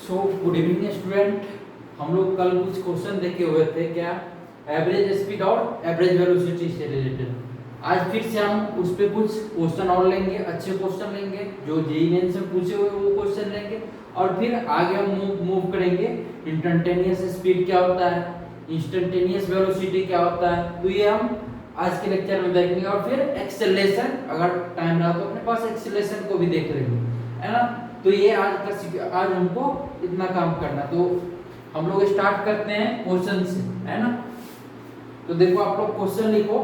So good evening student. हम लोग कल कुछ क्वेश्चन देखे हुए थे, क्या एवरेज स्पीड और एवरेज वेलोसिटी से रिलेटेड। आज फिर से हम उस पर कुछ क्वेश्चन और लेंगे, अच्छे क्वेश्चन लेंगे जो जेईई मेंस से पूछे हुए वो क्वेश्चन लेंगे और फिर आगे हम मूव करेंगे। इंस्टेंटेनियस स्पीड क्या होता है, इंस्टेंटेनियस वेलोसिटी क्या होता है, तो ये हम आज के लेक्चर में देखेंगे। और फिर एक्सेलरेशन, अगर टाइम रहा तो अपने पास एक्सेलरेशन को भी देख लेंगे, है ना। तो ये आज हमको इतना काम करना, तो हम लोग स्टार्ट करते हैं क्वेश्चन से, है ना। तो देखो आप लोग क्वेश्चन लिखो।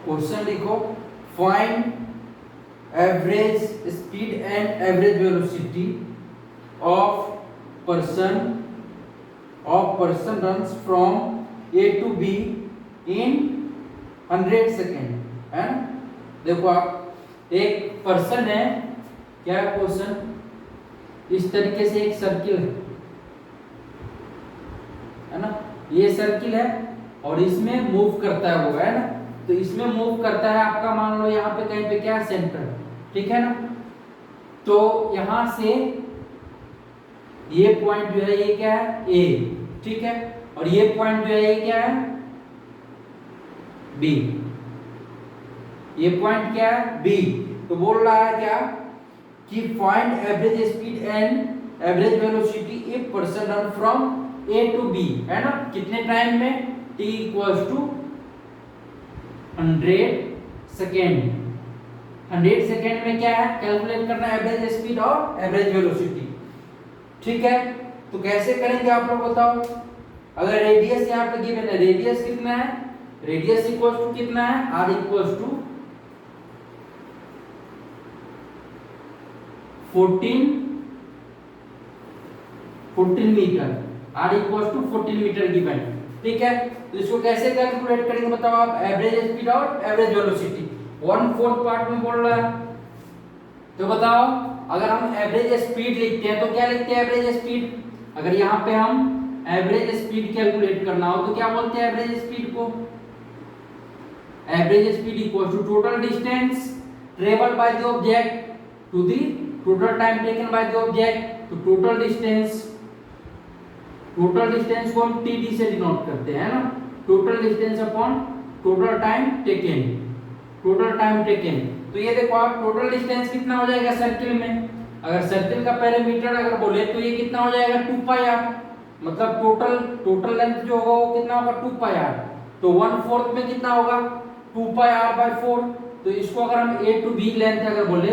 क्वेश्चन लिखो, find average speed and average velocity of person runs from A to B in 100 second, है ना। देखो आप, एक पर्सन है, क्या है क्वेश्चन, इस तरीके से एक सर्किल है ना, ये सर्किल है और इसमें मूव करता है वो, है ना। तो इसमें मूव करता है आपका, मान लो यहाँ पे कहीं पे क्या है, सेंटर, ठीक है ना। तो यहां से ये पॉइंट जो है ये क्या है, ए, ठीक है, और ये पॉइंट जो है ये क्या है, बी। ये पॉइंट क्या है, बी। तो बोल रहा है क्या कि find average speed and average velocity if person run from A to B, है ना। कितने टाइम में, t equals to 100 second. 100 second में क्या है, कैलकुलेट करना है एवरेज स्पीड और एवरेज वेलोसिटी, ठीक है। तो कैसे करेंगे आप लोग बताओ। अगर रेडियस यहाँ पे गिवन है, रेडियस कितना है, रेडियस इक्वल्स टू कितना है, r equals to 14 metre, r equals to 14 metre given, ठीक है। तो इसको कैसे कैलकुलेट करेंगे बताओ आप, एवरेज स्पीड और एवरेज वेलोसिटी 1/4 पार्ट में बोल रहा है। तो बताओ, अगर हम एवरेज स्पीड लिखते हैं तो क्या लिखते हैं, एवरेज स्पीड। अगर यहाँ पे हम एवरेज स्पीड कैलकुलेट करना हो तो क्या बोलते हैं एवरेज स्पीड को, average speed equal to total distance travel by the object to the total time taken by the object. तो टोटल डिस्टेंस को हम टीडी से डिनोट करते हैं ना, total distance upon total time taken, total time taken. तो ये देखो आप, टोटल डिस्टेंस कितना हो जाएगा सर्किल में, अगर सर्किल का पेरीमीटर अगर बोले तो ये कितना हो जाएगा 2πr, मतलब टोटल लेंथ जो होगा वो कितना होगा 2πr। तो 1/4 में कितना होगा 2πr/4। तो इसको अगर हम a टू b लेंथ अगर बोले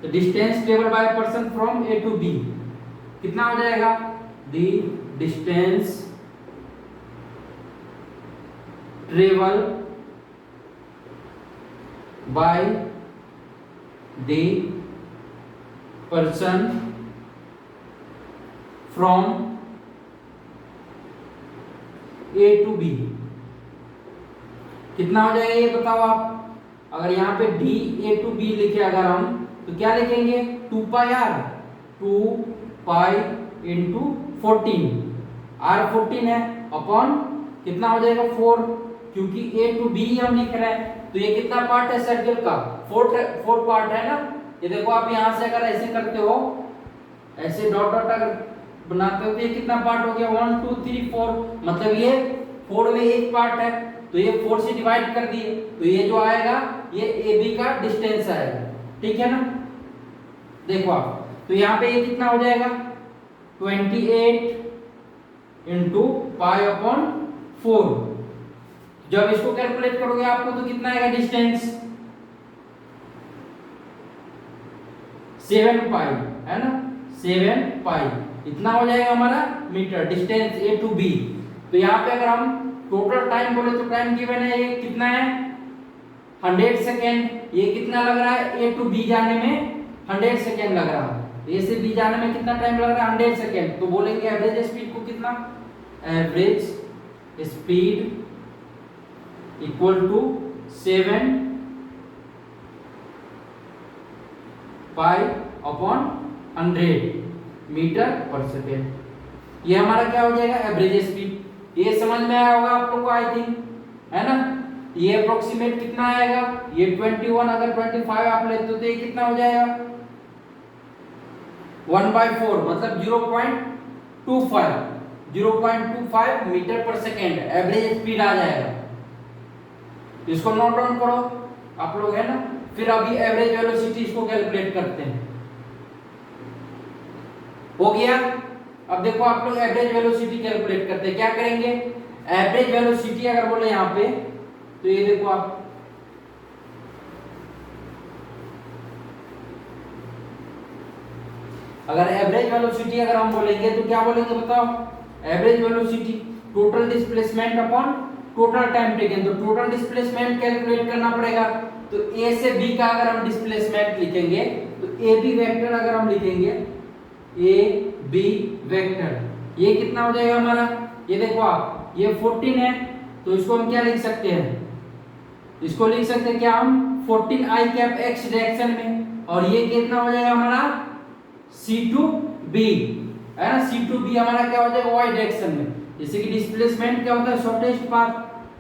तो distance travel by person from A to B कितना हो जाएगा, the distance travel by the person from A to B कितना हो जाएगा ये बताओ आप। अगर यहाँ पे डी ए टू बी लिखे अगर हम तो क्या लिखेंगे 2πr, 2π इंटू 14, r 14 है, अपॉन कितना हो जाएगा 4, क्योंकि ए टू बी हम लिख रहे हैं। तो ये कितना पार्ट है सर्किल का, 4 पार्ट है ना। ये देखो आप यहाँ से अगर ऐसे करते हो, ऐसे डॉट डॉट अगर बनाते हो तो ये कितना पार्ट हो गया, 1 2 3 4, मतलब ये 4 में एक पार्ट है, तो ये 4 से डिवाइड कर दिए, तो ये जो आएगा ये ए बी का डिस्टेंस आएगा, ठीक है ना। देखो आप, तो यहाँ पे ये कितना हो जाएगा 28 इंटू पाई अपॉन 4। जब इसको कैलकुलेट करोगे आपको तो कितना आएगा डिस्टेंस 7π, है ना, 7π इतना हो जाएगा हमारा metre distance A to B. तो यहाँ पे अगर हम टोटल टाइम बोले तो टाइम गिवन है ये कितना है 100 सेकेंड। ये कितना लग रहा है, ए टू बी जाने में 100 सेकेंड लग रहा है, ए से बी जाने में कितना टाइम लग रहा है 100 सेकेंड। तो बोलेंगे एवरेज स्पीड को कितना, average speed equal to 7π upon 100 metre पर सेकेंड। ये हमारा क्या हो जाएगा एवरेज स्पीड। ये समझ में आया होगा आप लोग को आई थिंक, है ना। ये अप्रोक्सीमेट कितना आएगा, ये 21, अगर 25 आप लेते हो तो ये कितना हो जाएगा 1/4, मतलब 0.25 मीटर पर सेकेंड एवरेज स्पीड आ जाएगा। इसको नोट डाउन करो आप लोग, है ना। फिर अभी एवरेज वेलोसिटी इसको कैलकुलेट करते हैं। हो गया। अब देखो आप लोग एवरेज वेलोसिटी कैलकुलेट करते हैं। क्या करेंगे, एवरेज वेलोसिटी अगर बोले यहाँ पे, तो ये देखो आप, अगर एवरेज वेलोसिटी अगर हम बोलेंगे तो क्या बोलेंगे बताओ, average velocity total displacement upon total time taken. तो टोटल डिस्प्लेसमेंट कैलकुलेट करना पड़ेगा। तो ए से बी का अगर हम डिस्प्लेसमेंट लिखेंगे तो ए बी वेक्टर अगर हम लिखेंगे, ए बी वेक्टर, ये कितना हो जाएगा हमारा, ये देखो आप, ये 14 है, तो इसको हम क्या लिख सकते हैं, इसको लिख सकते हैं क्या हम 14 आई कैप एक्स डायरेक्शन में, और ये कितना हो जाएगा हमारा C2B, है ना। C2B हमारा क्या हो जाएगा y डायरेक्शन में। जैसे कि डिस्प्लेसमेंट क्या होता है, शॉर्टेस्ट पाथ,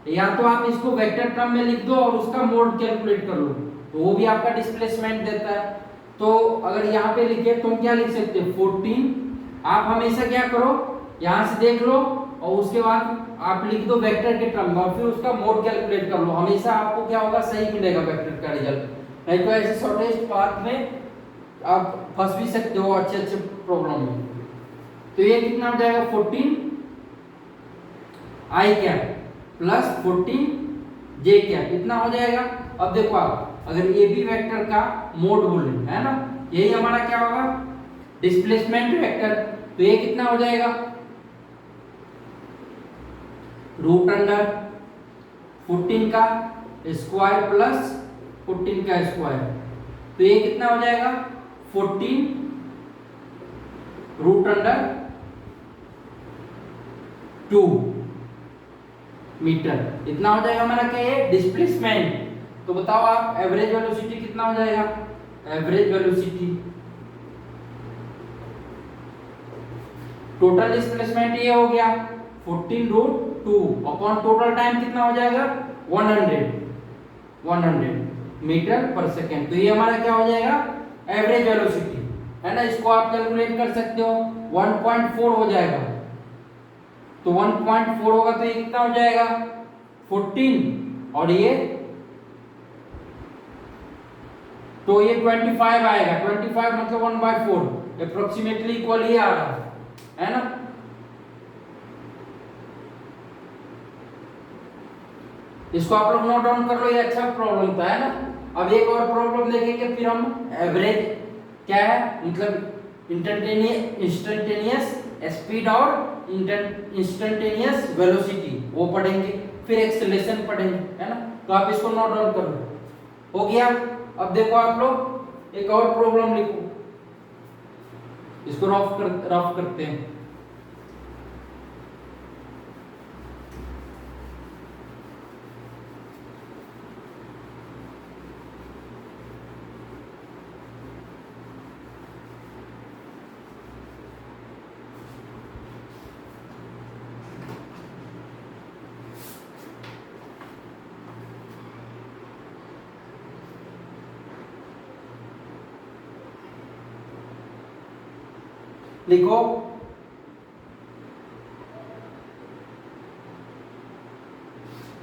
या तो आप इसको वेक्टर टर्म में लिख दो और उसका मोड कैलकुलेट कर लो, तो वो भी आपका डिस्प्लेसमेंट देता है। तो अगर यहाँ पे लिखे तो हम क्या लिख सकते हैं 14, आप हमेशा क्या करो, यहाँ से देख लो और उसके बाद आप लिख दो वेक्टर के टर्म में और फिर उसका मोड कैलकुलेट कर लो, हमेशा आपको क्या होगा, सही मिलेगा वेक्टर का रिजल्ट। नहीं तो ऐसे शॉर्टेस्ट पाथ में आप फंस भी सकते हो अच्छे अच्छे प्रॉब्लम में। तो ये कितना हो जाएगा 14 आई कैप प्लस 14 जे कैप, इतना हो जाएगा। अब देखो आप अगर ए बी वेक्टर का मोड बोले, है ना, यही हमारा क्या होगा डिस्प्लेसमेंट वेक्टर, तो ये कितना हो जाएगा रूट अंडर 14 का स्क्वायर प्लस 14 का स्क्वायर, तो ये कितना हो जाएगा 14 रूट अंडर 2 मीटर, इतना हो जाएगा हमारा क्या है डिस्प्लेसमेंट। तो बताओ आप एवरेज वेलोसिटी कितना हो जाएगा, एवरेज वेलोसिटी टोटल डिस्प्लेसमेंट ये हो गया 14 रूट 2 अपॉन टोटल टाइम कितना हो जाएगा 100 मीटर पर सेकेंड। तो ये हमारा क्या हो जाएगा एवरेज वेलोसिटी, है ना। इसको आप कैलकुलेट कर सकते हो, 1.4 हो जाएगा। तो 1.4 होगा तो ये कितना हो जाएगा 14, और ये तो ये 25 आएगा, 25 मतलब 1/4 अप्रोक्सीमेटली इक्वल ही आ रहा है ना। इसको आप लोग नोट डाउन कर लो, ये अच्छा प्रॉब्लम था, है ना। अब एक और प्रॉब्लम देखेंगे, फिर हम एवरेज क्या है मतलब इंस्टेंटेनियस स्पीड और इंस्टेंटेनियस वेलोसिटी वो पढ़ेंगे, फिर एक्सेलरेशन पढ़ेंगे, है ना। तो आप इसको नोट डाउन कर लो। हो गया। अब देखो आप लोग एक और प्रॉब्लम लिखो, इसको रफ करते हैं। लिखो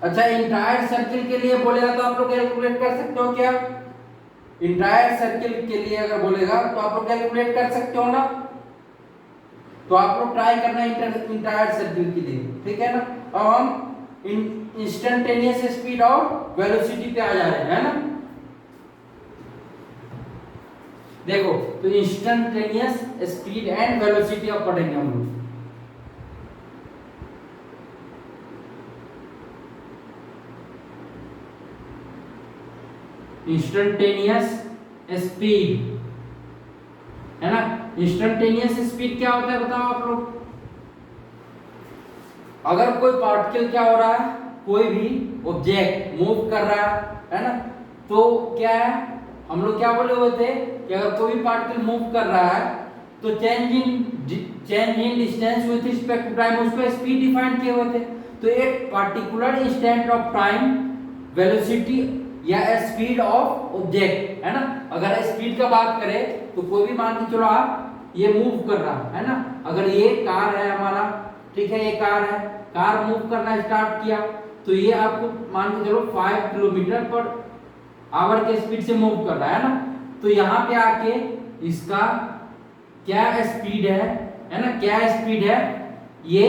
अच्छा, इंटायर सर्किल के लिए बोलेगा तो आप लोग कैलकुलेट कर सकते हो क्या, इंटायर सर्किल के लिए अगर बोलेगा तो आप लोग कैलकुलेट कर सकते हो ना। तो आप लोग ट्राई करना इंटायर सर्किल के लिए, ठीक है ना। अब हम इंस्टेंटेनियस स्पीड और वेलोसिटी पे आ जा रहे हैं, है ना। देखो तो इंस्टेंटेनियस स्पीड एंड वेलोसिटी अब पढ़ेंगे हम लोग। इंस्टेंटेनियस स्पीड, है ना। इंस्टेंटेनियस स्पीड क्या होता है बताओ आप लोग। अगर कोई पार्टिकल क्या हो रहा है, कोई भी ऑब्जेक्ट मूव कर रहा है ना, तो क्या है हम लोग क्या बोले हुए थे कि अगर कोई भी पार्टिकल मूव कर रहा है तो change in distance with respect to time, उसको स्पीड डिफाइन किए हुए थे। तो एक particular instant of time velocity या स्पीड ऑफ ऑब्जेक्ट, है ना। अगर स्पीड का बात करें तो कोई भी मान के चलो आप ये मूव कर रहा है ना, अगर ये कार है हमारा, ठीक है, ये कार है, कार मूव करना स्टार्ट किया तो ये आपको मान के चलो 5 किलोमीटर पर आवर के स्पीड से मूव कर रहा है ना। तो यहाँ पे आके इसका क्या स्पीड है ना, क्या स्पीड है, ये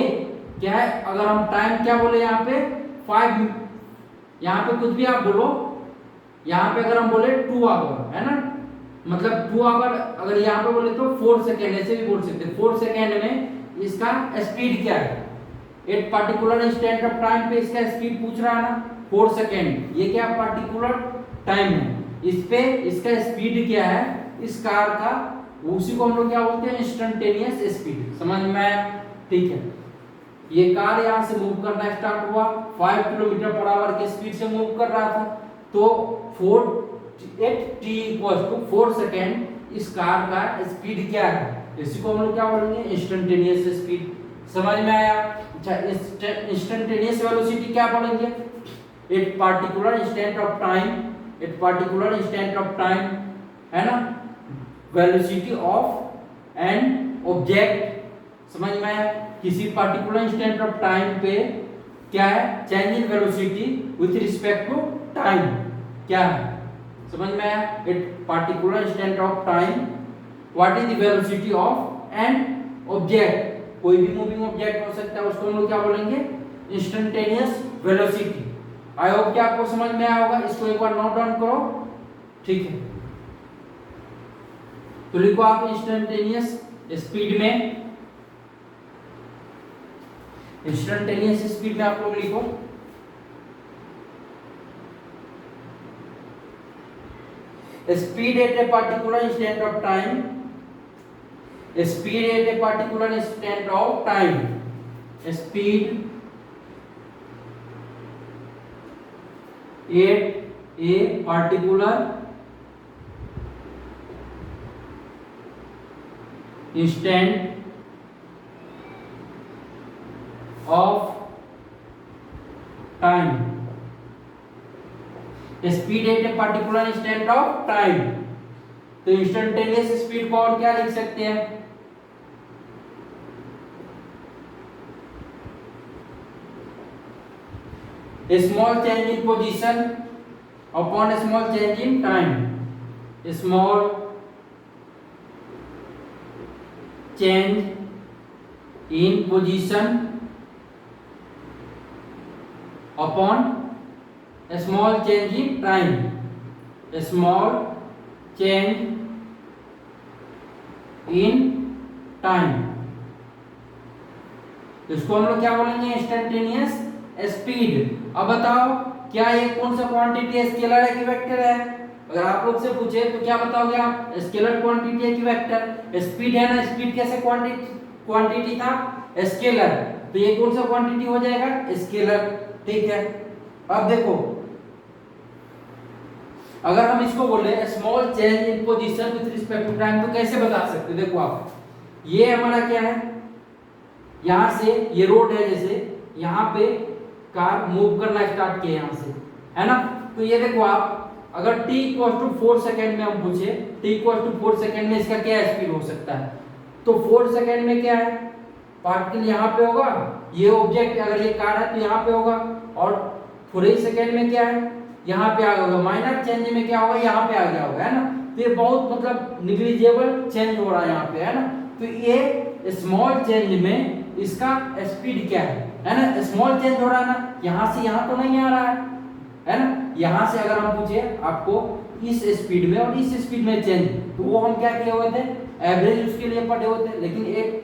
क्या है, अगर हम टाइम क्या बोले यहाँ पे 5, यहाँ पे कुछ भी आप बोलो, यहाँ पे अगर हम बोले 2 आवर, है ना, मतलब 2 आवर, अगर यहाँ पे बोले तो 4 सेकेंड, ऐसे भी बोल सकते हैं। 4 सेकेंड में इसका स्पीड क्या है, एक पार्टिकुलर इंस्टेंट ऑफ टाइम पे इसका स्पीड पूछ रहा है ना, 4 सेकेंड, ये क्या पार्टिकुलर टाइम है, इस पे इसका स्पीड क्या है इस कार का, उसी को हम लोग क्या बोलते हैं, इंस्टेंटेनियस स्पीड। समझ में आया? ठीक है, ये कार यहाँ से मूव करना स्टार्ट हुआ, 5 किलोमीटर पर आवर के स्पीड से मूव कर रहा था, तो 4 सेकेंड इस कार का स्पीड क्या है, इसी को हम लोग क्या बोलेंगे, इंस्टेंटेनियस स्पीड। समझ में आया? अच्छा, इंस्टेंटेनियस वेलोसिटी क्या बोलेंगे, एक पार्टिकुलर इंस्टेंट ऑफ टाइम, एक पार्टिकुलर इंस्टेंट ऑफ टाइम, है ना, वेलोसिटी ऑफ एन ऑब्जेक्ट। समझ में आया? किसी पार्टिकुलर इंस्टेंट ऑफ टाइम पे क्या है, change in velocity with respect to time क्या है। समझ में आया? एक particular instant of time, what is the velocity of an object, कोई भी मूविंग ऑब्जेक्ट हो सकता है, उसको हम लोग क्या बोलेंगे, इंस्टेंटेनियस वेलोसिटी। आई होप कि आपको समझ में आया होगा, इसको एक बार नोट डाउन करो, ठीक है। तो लिखो आप इंस्टेंटेनियस स्पीड में, इंस्टेंटेनियस स्पीड में आप लोग लिखो speed at a particular instant of time, speed at a particular instant of time, speed at a particular instant of time, speed at a particular instant of time. तो instantaneous speed को और क्या लिख सकते हैं, a small change in position upon a small change in time, a small change in position upon a small change in time, a small change in time। इसको हम लोग क्या बोलेंगे, इंस्टेंटेनियस स्पीड। अब बताओ क्या ये कौन सा क्वांटिटी है, स्केलर है कि वेक्टर है? अगर आप लोग से पूछे तो क्या बताओगे आप, स्केलर क्वांटिटी है कि वेक्टर? स्पीड है ना, स्पीड कैसे क्वांटिटी था, स्केलर, तो ये कौन सा क्वांटिटी हो जाएगा, स्केलर। ठीक है, अब देखो अगर हम इसको बोले small change in position with respect to time, तो कैसे बता सकते? देखो आप, ये हमारा क्या है, यहां से ये रोड है, जैसे यहां पे कार मूव करना स्टार्ट किया यहां से, है ना। तो ये देखो आप, अगर t इक्वल टू 4 सेकेंड में हम पूछे, t इक्वल टू 4 सेकेंड में इसका क्या स्पीड हो सकता है, तो 4 सेकेंड में क्या है, पार्टिकल यहाँ पे होगा, ये ऑब्जेक्ट अगर ये कार है तो यहाँ पे होगा, और थोड़े ही सेकेंड में क्या है, यहाँ पे आ गया होगा, माइनर चेंज में क्या होगा, यहाँ पे आ गया होगा, है ना। तो ये बहुत मतलब निग्लिजिबल चेंज हो रहा है यहाँ पे, है ना। तो ये स्मॉल चेंज में इसका स्पीड क्या है ना, स्मॉल चेंज हो रहा है ना, यहाँ से यहाँ तो नहीं आ रहा है ना। यहाँ से अगर हम पूछे आपको इस स्पीड में और इस स्पीड में चेंज, तो वो हम क्या किए हुए थे, एवरेज उसके लिए पढ़े हुए थे। लेकिन एक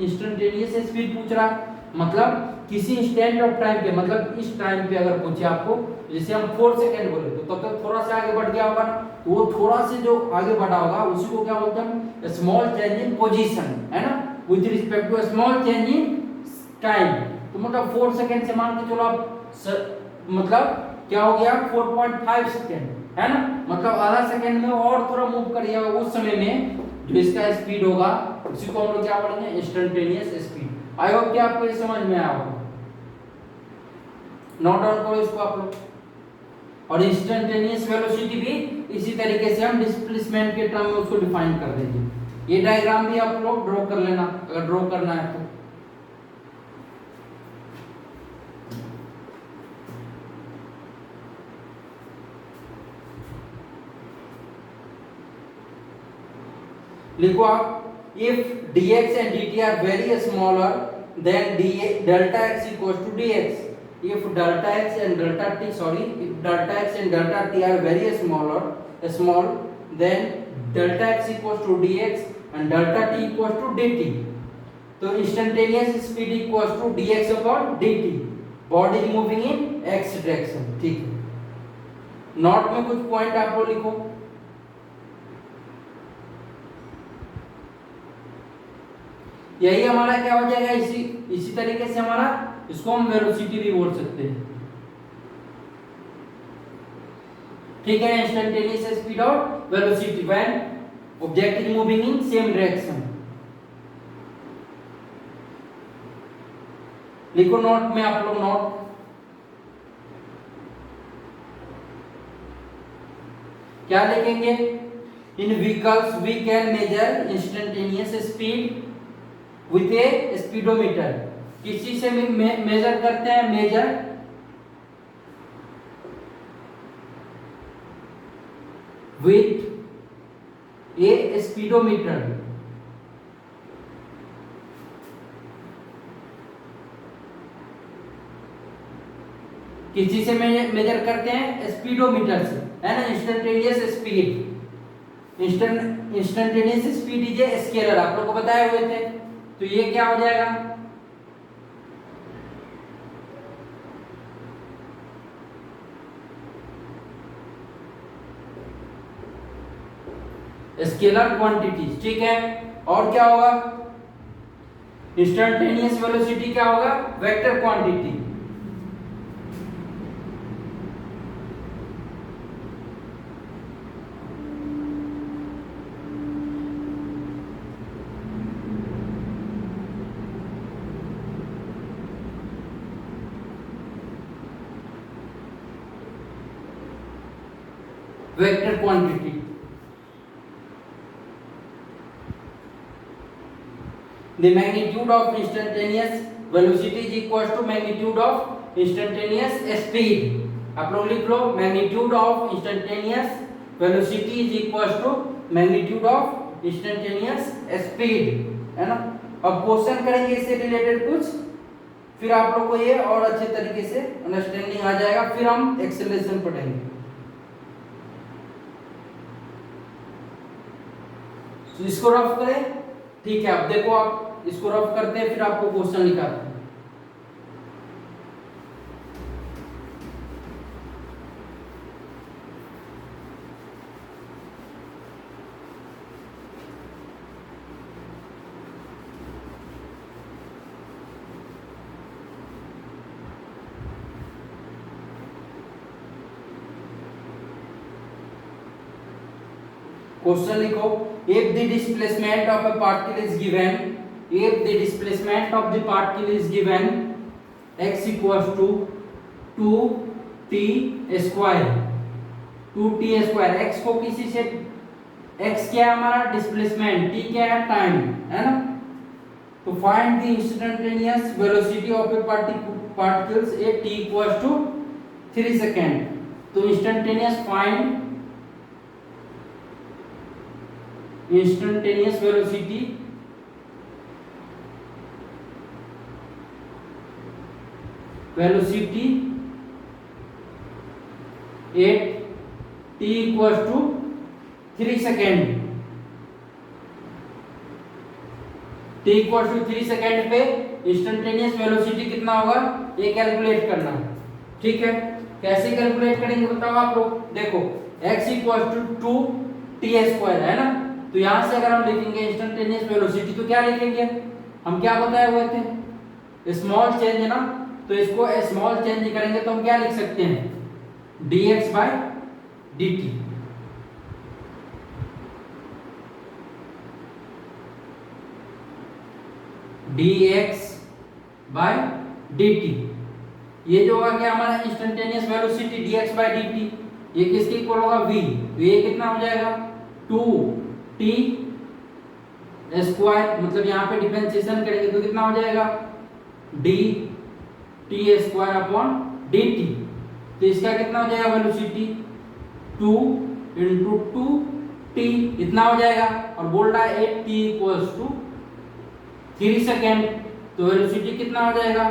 इंस्टेंटेनियस स्पीड पूछ रहा है, मतलब किसी इंस्टेंट ऑफ टाइम पे, मतलब इस टाइम पे अगर पूछे आपको, जैसे हम 4 सेकेंड बोले तो तब तक थोड़ा सा आगे बढ़ गया होगा ना, तो वो थोड़ा से जो आगे बढ़ा होगा उसी को क्या बोलते हैं, स्मॉल चेंज इन पोजीशन, है ना, with respect to small change in time. तो मतलब 4 सेकेंड से मान के चलो आप, मतलब क्या हो गया 4.5 सेकेंड, है ना, मतलब आधा सेकेंड में और थोड़ा मूव करिएगा, उस समय में जो इसका स्पीड होगा उसी को हम लोग क्या बोलेंगे, इंस्टेंटेनियस स्पीड। आई होप कि आपको ये समझ में आया होगा, नोट डाउन करो इसको आप लोग। और इंस्टेंटेनियस वेलोसिटी भी इसी तरीके से हम डिस्प्लेसमेंट के टर्म में उसको डिफाइन कर देंगे। ये डायग्राम भी आप लोग ड्रॉ कर लेना अगर ड्रॉ करना है तो। लिखो आप, if dx and dt are very smaller then delta x equals to dx. If delta x and delta t, if delta x and delta t are very small, then delta x equals to dx and delta t equals to dt. तो instantaneous speed equals to dx upon dt. Body is moving in x direction. ठीक है, note में कुछ point आप लोग लिखो। यही हमारा क्या हो जाएगा, इसी तरीके से हमारा इसको हम वेलोसिटी भी बोल सकते हैं। ठीक है, इंस्टेंटेनियस स्पीड और velocity when object is moving in same direction. लिखो नोट में आप लोग, नोट क्या लिखेंगे, in vehicles we can measure instantaneous speed with a speedometer. किसी से भी मेजर करते हैं, मेजर विथ ए स्पीडोमीटर। किसी से मेजर करते हैं स्पीडोमीटर से, है ना। Instantaneous speed, instantaneous speed is a scalar, आप लोगों को बताए हुए थे। तो ये क्या हो जाएगा, स्केलर क्वांटिटीज। ठीक है, और क्या होगा, इंस्टेंटेनियस वेलोसिटी क्या होगा, vector quantity. Vector quantity. The magnitude of instantaneous velocity is equals to magnitude of instantaneous speed. आप लोग लिख लो, magnitude of instantaneous velocity is equals to magnitude of instantaneous speed, है ना। अब क्वेश्चन करेंगे इससे रिलेटेड कुछ, फिर आप लोग को ये और अच्छे तरीके से अंडरस्टैंडिंग आ जाएगा, फिर हम एक्सेलरेशन पढ़ेंगे। तो इसको रफ करें, ठीक है। अब देखो, आप इसको रफ करते हैं, फिर आपको क्वेश्चन लिखाते हैं। क्वेश्चन लिखो, if the displacement of a particle is given, if the displacement of the particle is given x equals to 2t square, 2t square, x को किसी से, x क्या है हमारा डिस्प्लेसमेंट, t क्या है टाइम, है ना। तो find the instantaneous velocity of a particles at t equals to 3 second. तो instantaneous find instantaneous velocity at t equals to 3 second. t equals to 3 second पे इंस्टेंटेनियस वेलोसिटी कितना होगा, ये कैलकुलेट करना है। ठीक है, कैसे कैलकुलेट करेंगे बताओ आप लोग। देखो, x equals to 2t square, है ना। तो यहां से अगर हम लिखेंगे इंस्टेंटेनियस वेलोसिटी, तो क्या लिखेंगे, हम क्या बताए हुए थे, स्मॉल चेंज, है ना। तो इसको स्मॉल चेंज करेंगे तो हम क्या लिख सकते हैं, dx by dt। dx by dt, ये जो होगा क्या हमारा instantaneous velocity dx by dt, ये किसके इक्वल होगा v, तो ये कितना हो जाएगा 2t स्क्वायर, मतलब यहाँ पे डिफरेंशिएशन करेंगे तो कितना हो जाएगा d t square upon dt, तो इसका कितना हो जाएगा वेलोसिटी 2 इंटू 2t इतना हो जाएगा, और बोल रहा है 8t इक्वल्स टू 3 सेकेंड, तो वेलोसिटी कितना हो जाएगा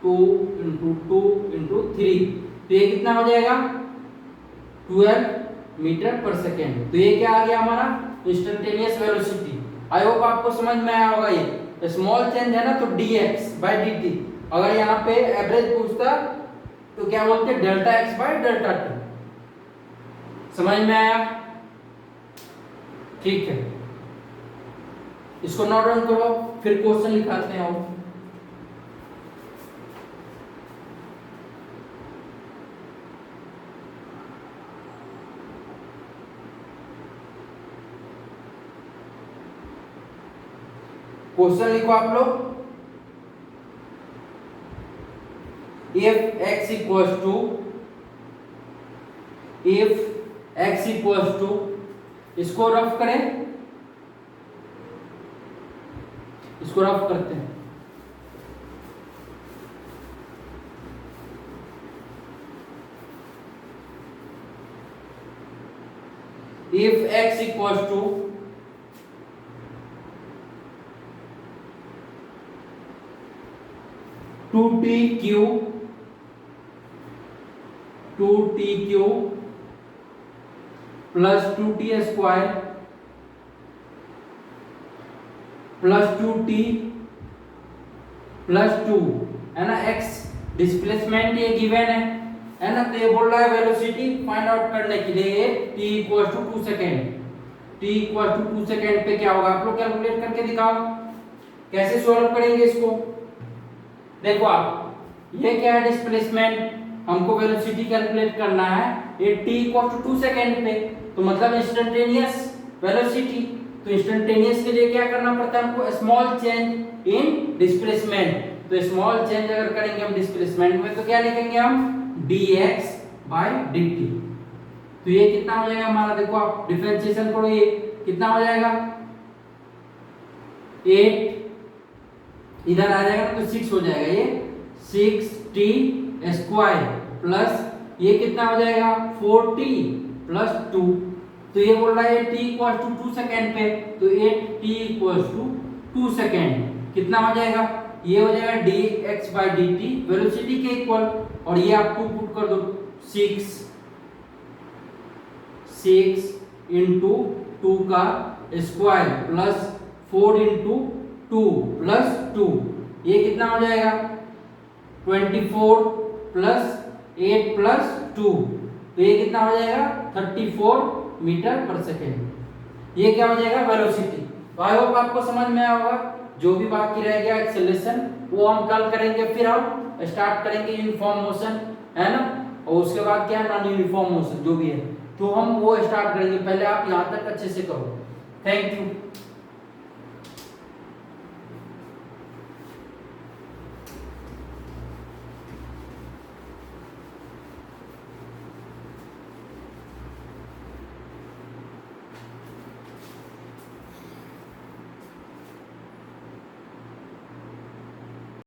2 इंटू 2 इंटू 3, तो ये कितना हो जाएगा 12 मीटर पर सेकेंड। तो ये क्या आ गया हमारा इंस्टेंटेनियस वेलोसिटी। आई होप आपको समझ में आया होगा। ये स्मॉल चेंज है ना, तो dx by dt, अगर यहाँ पे एवरेज पूछता तो क्या बोलते delta x by delta t। समझ में आया? ठीक है, इसको नोट डाउन करो, फिर क्वेश्चन लिखाते हैं। क्वेश्चन लिखो आप लोग, if x equals to, इसको रफ करें, इसको रफ करते हैं। if x equals to 2t cube plus 2t square plus 2t plus 2 है ना, x डिस्प्लेसमेंट ये गिवन है ना, तो ये बोल रहा है वेलोसिटी फाइंड आउट करने के लिए t equal to 2 second, t equal to 2 second पे क्या होगा आप लोग कैलकुलेट करके दिखाओ। कैसे सॉल्व करेंगे इसको, देखो आप, ये क्या है डिस्प्लेसमेंट, हमको वेलोसिटी कैलकुलेट करना है, ये t इक्वल टू 2 सेकेंड पे, तो मतलब इंस्टेंटेनियस वेलोसिटी, तो इंस्टेंटेनियस के लिए क्या करना पड़ता है हमको स्मॉल चेंज इन डिस्प्लेसमेंट, तो स्मॉल चेंज अगर करेंगे हम डिस्प्लेसमेंट में तो क्या लिखेंगे हम dx by dt, तो ये कितना हो जाएगा हमारा, देखो आप डिफरेंशिएशन करो, ये कितना हो जाएगा 8 इधर आ जाएगा तो 6 हो जाएगा, ये 6t स्क्वायर प्लस ये कितना हो जाएगा 4t प्लस 2, तो ये बोल रहा है t इक्वल टू 2 सेकेंड पे, तो 8t इक्वल टू 2 सेकेंड कितना हो जाएगा, ये हो जाएगा dx by dt वेलोसिटी के इक्वल, और ये आप 2 पुट कर दो, 6 इंटू 2 का स्क्वायर प्लस 4 इंटू 2 प्लस 2, ये कितना हो जाएगा 24 प्लस 8 प्लस 2, तो ये कितना हो जाएगा 34 मीटर पर सेकेंड, ये क्या हो जाएगा वेलोसिटी। तो आई होप आपको समझ में आया होगा। जो भी बाकी रह गया एक्सेलरेशन वो हम कल करेंगे, फिर हम स्टार्ट करेंगे यूनिफॉर्म मोशन, है ना, और उसके बाद क्या है नॉन यूनिफॉर्म मोशन जो भी है, तो हम वो स्टार्ट करेंगे। पहले आप यहाँ तक अच्छे से करो। Thank you.